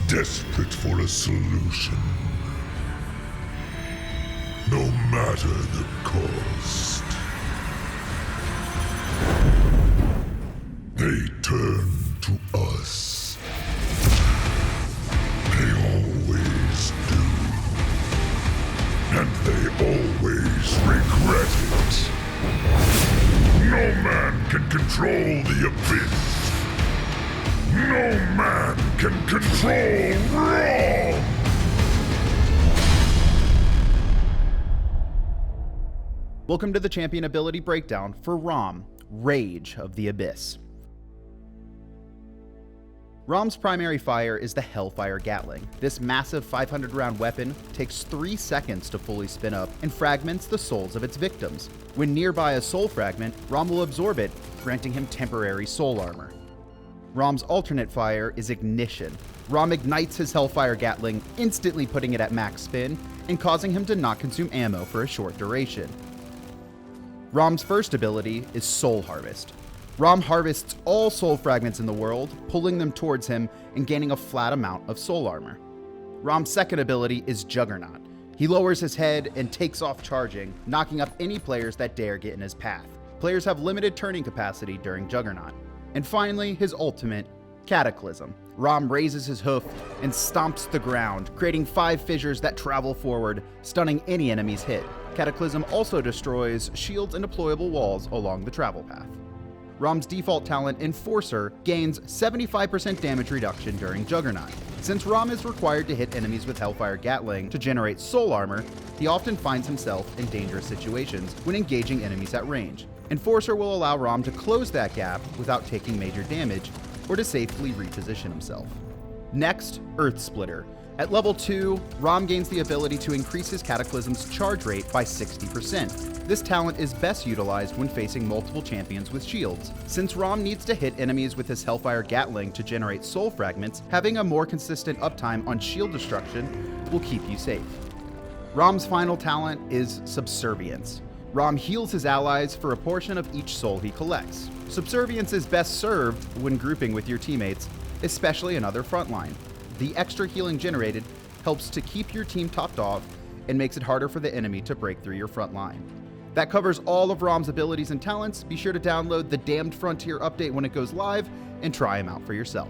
desperate for a solution. No matter the cost. They turn to us. They always do. And they always regret it. No man can control the abyss. No man can control Raum! Welcome to the champion ability breakdown for Raum, Rage of the Abyss. Raum's primary fire is the Hellfire Gatling. This massive 500-round weapon takes 3 seconds to fully spin up and fragments the souls of its victims. When nearby a soul fragment, Raum will absorb it, granting him temporary soul armor. Raum's alternate fire is Ignition. Raum ignites his Hellfire Gatling, instantly putting it at max spin and causing him to not consume ammo for a short duration. Raum's first ability is Soul Harvest. Raum harvests all soul fragments in the world, pulling them towards him and gaining a flat amount of soul armor. Raum's second ability is Juggernaut. He lowers his head and takes off charging, knocking up any players that dare get in his path. Players have limited turning capacity during Juggernaut. And finally, his ultimate, Cataclysm. Raum raises his hoof and stomps the ground, creating 5 fissures that travel forward, stunning any enemies hit. Cataclysm also destroys shields and deployable walls along the travel path. Raum's default talent, Enforcer, gains 75% damage reduction during Juggernaut. Since Raum is required to hit enemies with Hellfire Gatling to generate soul armor, he often finds himself in dangerous situations when engaging enemies at range. Enforcer will allow Raum to close that gap without taking major damage, or to safely reposition himself. Next, Earth Splitter. At level 2, Raum gains the ability to increase his Cataclysm's charge rate by 60%. This talent is best utilized when facing multiple champions with shields. Since Raum needs to hit enemies with his Hellfire Gatling to generate soul fragments, having a more consistent uptime on shield destruction will keep you safe. Raum's final talent is Subservience. Raum heals his allies for a portion of each soul he collects. Subservience is best served when grouping with your teammates, especially another frontline. The extra healing generated helps to keep your team topped off and makes it harder for the enemy to break through your front line. That covers all of Raum's abilities and talents. Be sure to download the Damned Frontier update when it goes live and try him out for yourself.